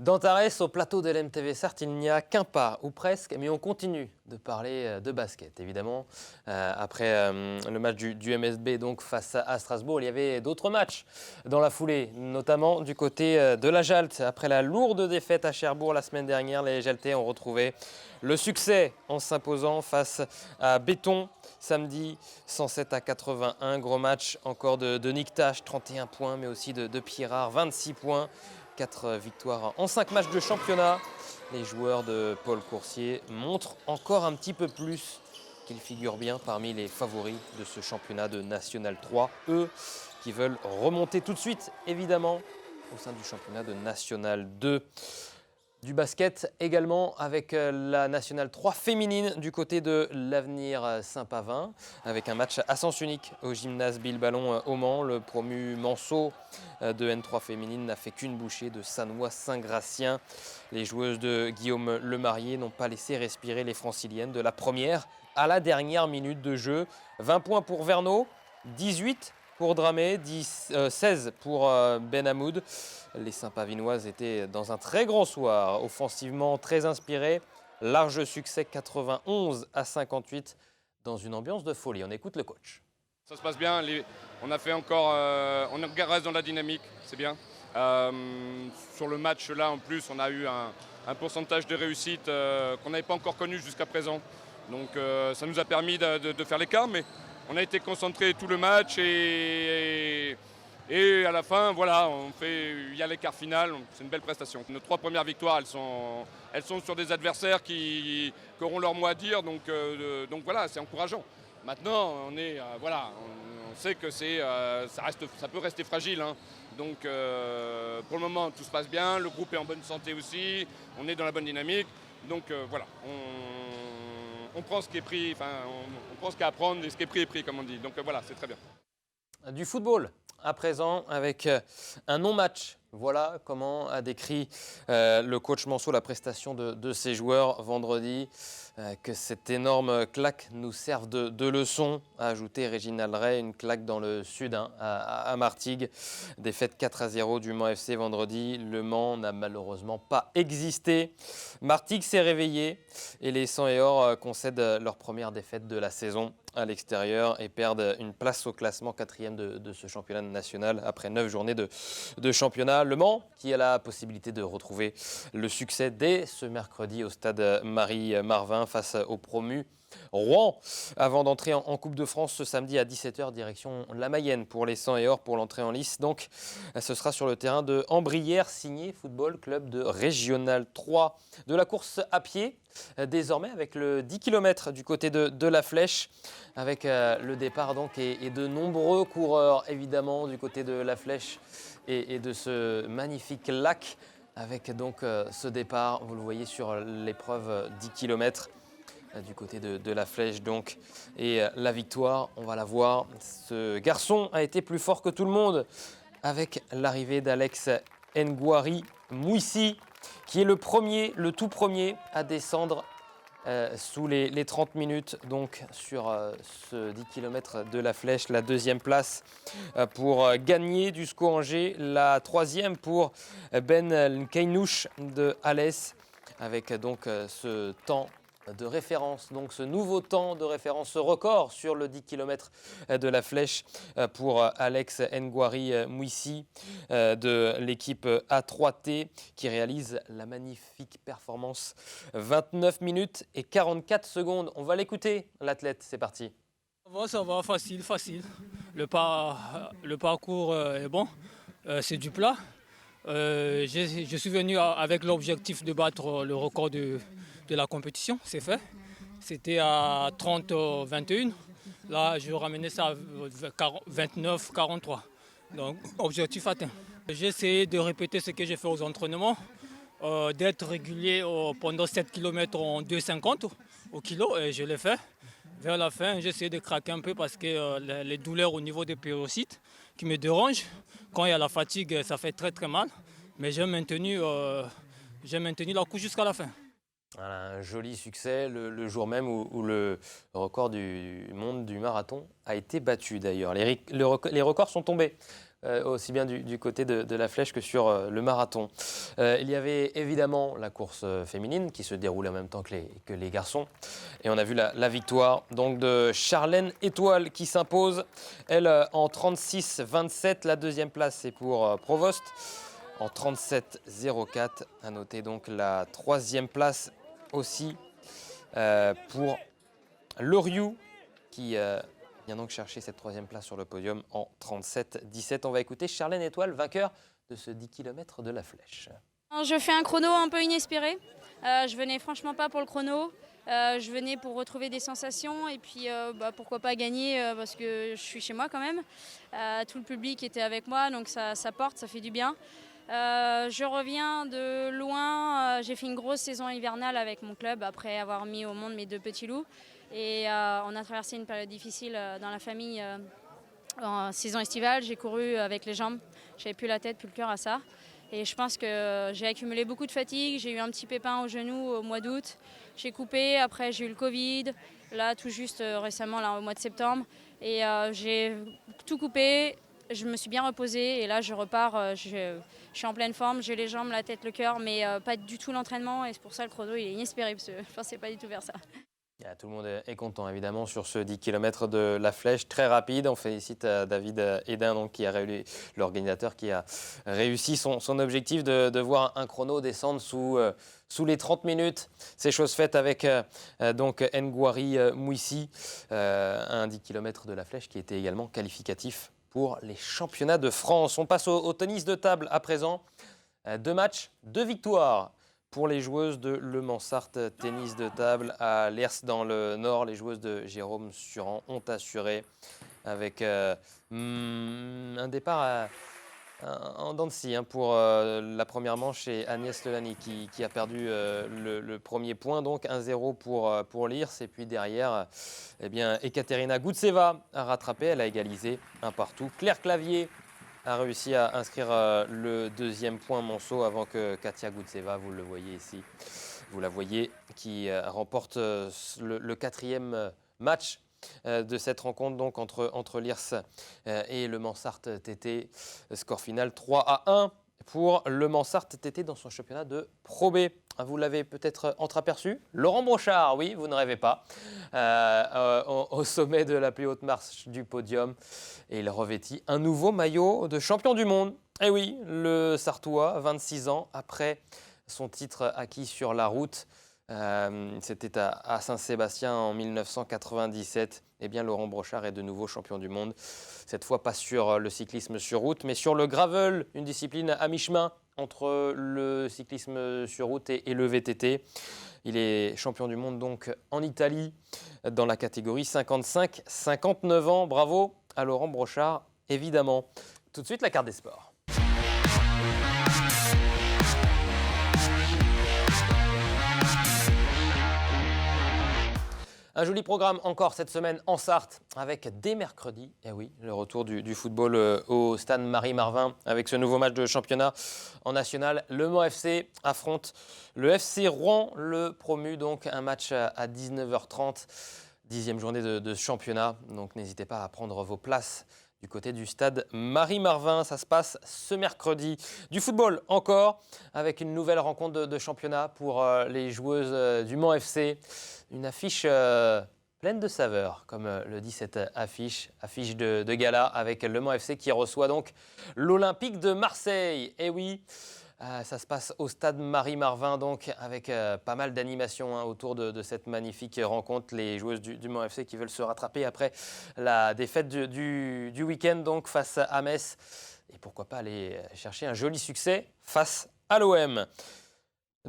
D'Antares au plateau de l'MTV Sarthe, il n'y a qu'un pas, ou presque, mais on continue de parler de basket, évidemment. Après le match du MSB donc, face à Strasbourg, il y avait d'autres matchs dans la foulée, notamment du côté de la Jalte. Après la lourde défaite à Cherbourg la semaine dernière, les Jaltais ont retrouvé le succès en s'imposant face à Béton samedi 107-81. Gros match encore de Nick Tache, 31 points, mais aussi de Pierrard, 26 points. 4 victoires en 5 matchs de championnat. Les joueurs de Paul Coursier montrent encore un petit peu plus qu'ils figurent bien parmi les favoris de ce championnat de National 3. Eux qui veulent remonter tout de suite, évidemment, au sein du championnat de National 2. Du basket également avec la National 3 féminine du côté de l'Avenir Saint-Pavin avec un match à sens unique au gymnase Bilballon au Mans. Le promu Manceau de N3 féminine n'a fait qu'une bouchée de Sannois-Saint-Gratien. Les joueuses de Guillaume Lemarié n'ont pas laissé respirer les franciliennes de la première à la dernière minute de jeu. 20 points pour Verneau, 18 pour Dramé, 16 pour Ben Hamoud. Les Saint-Pavinoises étaient dans un très grand soir, offensivement très inspirées. Large succès 91-58 dans une ambiance de folie. On écoute le coach. Ça se passe bien, on a fait encore, on reste dans la dynamique, c'est bien. Sur le match là en plus, on a eu un pourcentage de réussite qu'on n'avait pas encore connu jusqu'à présent. Donc ça nous a permis de faire l'écart, mais on a été concentrés tout le match et à la fin, voilà, il y a l'écart final, c'est une belle prestation. Nos 3 premières victoires, elles sont sur des adversaires qui auront leur mot à dire, donc voilà, c'est encourageant. Maintenant, on sait que ça peut rester fragile, hein. Donc pour le moment, tout se passe bien, le groupe est en bonne santé aussi, on est dans la bonne dynamique, donc voilà. On prend ce qui est pris, on prend ce qu'il y a à prendre et ce qui est pris, comme on dit. Donc voilà, c'est très bien. Du football à présent avec un non-match. Voilà comment a décrit le coach Manceau la prestation de ses joueurs vendredi. Que cette énorme claque nous serve de leçon, a ajouté Réginald Ray, une claque dans le sud à Martigues. Défaite 4-0 du Mans FC vendredi. Le Mans n'a malheureusement pas existé. Martigues s'est réveillé et les 100 et or concèdent leur première défaite de la saison à l'extérieur et perdent une place au classement 4e de ce championnat national après 9 journées de championnat. Le Mans qui a la possibilité de retrouver le succès dès ce mercredi au stade Marie-Marvin face au promu Rouen, avant d'entrer en Coupe de France ce samedi à 17h, direction la Mayenne pour les 100 et or pour l'entrée en lice. Donc, ce sera sur le terrain de Ambrières, signé Football Club de Régional 3. De la course à pied, désormais avec le 10 km du côté de la Flèche, avec le départ donc et de nombreux coureurs évidemment du côté de la Flèche et de ce magnifique lac. Avec donc ce départ, vous le voyez sur l'épreuve 10 km du côté de la Flèche donc. Et la victoire, on va la voir. Ce garçon a été plus fort que tout le monde avec l'arrivée d'Alex Ngouari Mouissi, qui est le tout premier à descendre sous les 30 minutes donc sur ce 10 km de la Flèche. La 2e place pour gagner du SCO Angers, la 3e pour Ben Nkainouch de Alès, avec donc ce temps de référence, donc ce nouveau temps de référence, ce record sur le 10 km de la Flèche pour Alex Ngouari Mouissi de l'équipe A3T qui réalise la magnifique performance 29 minutes et 44 secondes. On va l'écouter, l'athlète, c'est parti. Ça va, facile. Le parcours est bon, c'est du plat. Je suis venu avec l'objectif de battre le record de la compétition, c'est fait. C'était à 30-21. Là, je ramenais ça à 29-43. Donc, objectif atteint. J'ai essayé de répéter ce que j'ai fait aux entraînements, d'être régulier pendant 7 km en 2,50 au kilo, et je l'ai fait. Vers la fin, j'ai essayé de craquer un peu parce que les douleurs au niveau des périocytes qui me dérangent. Quand il y a la fatigue, ça fait très très mal. Mais j'ai maintenu la course jusqu'à la fin. Voilà, un joli succès le jour même où le record du monde du marathon a été battu d'ailleurs. Les records sont tombés aussi bien du côté de la flèche que sur le marathon. Il y avait évidemment la course féminine qui se déroulait en même temps que les garçons. Et on a vu la victoire donc, de Charlène Étoile qui s'impose, elle, en 36-27. La deuxième place, c'est pour Provost en 37-04. À noter donc la troisième place aussi pour Loriou qui vient donc chercher cette troisième place sur le podium en 37-17. On va écouter Charlène Étoile, vainqueur de ce 10 km de la flèche. Je fais un chrono un peu inespéré. Je venais franchement pas pour le chrono. Je venais pour retrouver des sensations et puis pourquoi pas gagner parce que je suis chez moi quand même. Tout le public était avec moi donc ça porte, ça fait du bien. Je reviens de loin. J'ai fait une grosse saison hivernale avec mon club après avoir mis au monde mes 2 petits loups. Et on a traversé une période difficile dans la famille en saison estivale. J'ai couru avec les jambes. J'avais plus la tête, plus le cœur à ça. Et je pense que j'ai accumulé beaucoup de fatigue. J'ai eu un petit pépin au genou au mois d'août. J'ai coupé, après j'ai eu le Covid, là tout juste récemment là, au mois de septembre. Et j'ai tout coupé, je me suis bien reposée et là je repars. Je suis en pleine forme, j'ai les jambes, la tête, le cœur, mais pas du tout l'entraînement. Et c'est pour ça le chrono il est inespéré parce que je ne pensais pas du tout vers ça. Tout le monde est content évidemment sur ce 10 km de la flèche, très rapide. On félicite David Hédin, donc, l'organisateur qui a réussi son objectif de voir un chrono descendre sous les 30 minutes. C'est chose faite avec donc Ngouari Mouissi, un 10 km de la flèche qui était également qualificatif pour les championnats de France. On passe au tennis de table à présent. 2 matchs, 2 victoires. Pour les joueuses de Le Mansart Tennis de table à Lers dans le Nord, les joueuses de Jérôme Suran ont assuré avec un départ en dents de scie pour la première manche et Agnès Lelani qui a perdu le premier point, donc 1-0 pour Lers. Et puis derrière, Ekaterina Goutseva a rattrapé, elle a égalisé un partout. Claire Clavier a réussi à inscrire le deuxième point Monceau avant que Katia Goutseva, vous le voyez ici, vous la voyez, qui remporte le 4e match de cette rencontre donc entre Lers et le Mansart TT. Score final 3-1 pour le Mansart TT dans son championnat de Pro B. Vous l'avez peut-être entreaperçu, Laurent Brochard, oui, vous ne rêvez pas, au sommet de la plus haute marche du podium. Et il revêtit un nouveau maillot de champion du monde. Et oui, le Sartois, 26 ans, après son titre acquis sur la route, c'était à Saint-Sébastien en 1997. Eh bien, Laurent Brochard est de nouveau champion du monde. Cette fois, pas sur le cyclisme sur route, mais sur le gravel, une discipline à mi-chemin entre le cyclisme sur route et le VTT. Il est champion du monde donc en Italie dans la catégorie 55-59 ans. Bravo à Laurent Brochard, évidemment. Tout de suite, la carte des sports. Un joli programme encore cette semaine en Sarthe avec dès mercredi, oui, le retour du football au stade Marie-Marvin avec ce nouveau match de championnat en national. Le Mans FC affronte le FC Rouen, le promu, donc un match à 19h30, 10e journée de championnat. Donc n'hésitez pas à prendre vos places du côté du stade Marie-Marvin. Ça se passe ce mercredi. Du football encore, avec une nouvelle rencontre de championnat pour les joueuses du Mans FC. Une affiche pleine de saveurs, comme le dit cette affiche de gala avec le Mans FC qui reçoit donc l'Olympique de Marseille. Et oui, ça se passe au stade Marie-Marvin, donc avec pas mal d'animation autour de cette magnifique rencontre. Les joueuses du Mans FC qui veulent se rattraper après la défaite du week-end donc face à Metz. Et pourquoi pas aller chercher un joli succès face à l'OM.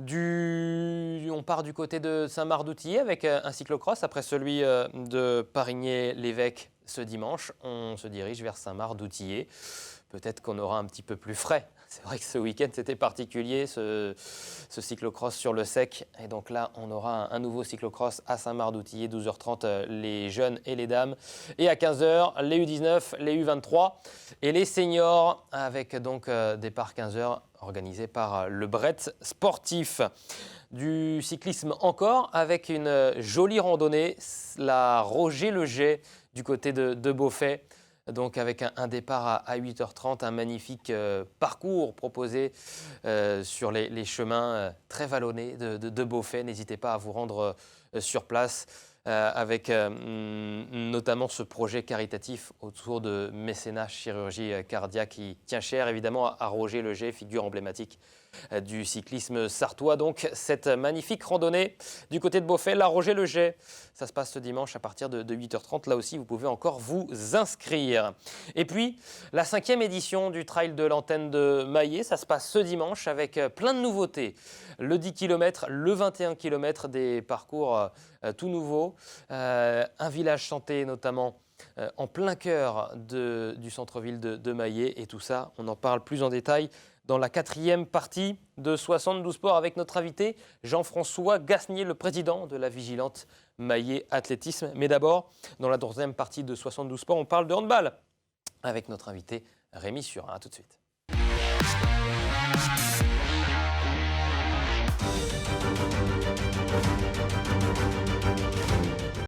On part du côté de Saint-Marc-d'Outillet avec un cyclocross après celui de Parigné-l'Évêque ce dimanche. On se dirige vers Saint-Marc-d'Outillet. Peut-être qu'on aura un petit peu plus frais. C'est vrai que ce week-end, c'était particulier, ce cyclocross sur le sec. Et donc là, on aura un nouveau cyclocross à Saint-Marc-d'Outillet, 12h30, les jeunes et les dames. Et à 15h, les U19, les U23 et les seniors, avec donc départ 15h organisé par le Brett Sportif. Du cyclisme encore, avec une jolie randonnée, la Roger Leget du côté de Beaufait. donc avec un départ à 8h30, un magnifique parcours proposé sur les chemins très vallonnés de Beauvais. N'hésitez pas à vous rendre sur place avec notamment ce projet caritatif autour de mécénat chirurgie cardiaque qui tient cher évidemment à Roger Leger, figure emblématique du cyclisme sartois. Donc cette magnifique randonnée du côté de Beauvais, la Roger Leger, ça se passe ce dimanche à partir de 8h30. Là aussi, vous pouvez encore vous inscrire. Et puis, la 5e édition du Trail de l'Antenne de Maillé, ça se passe ce dimanche avec plein de nouveautés. Le 10 km, le 21 km, des parcours tout nouveaux. Un village santé notamment en plein cœur du centre-ville de Maillé. Et tout ça, on en parle plus en détail dans la 4e partie de 72 Sports avec notre invité Jean-François Gasnier, le président de la vigilante Maillé Athlétisme. Mais d'abord, dans la 2e partie de 72 Sports, on parle de handball avec notre invité Rémi Surin. À tout de suite.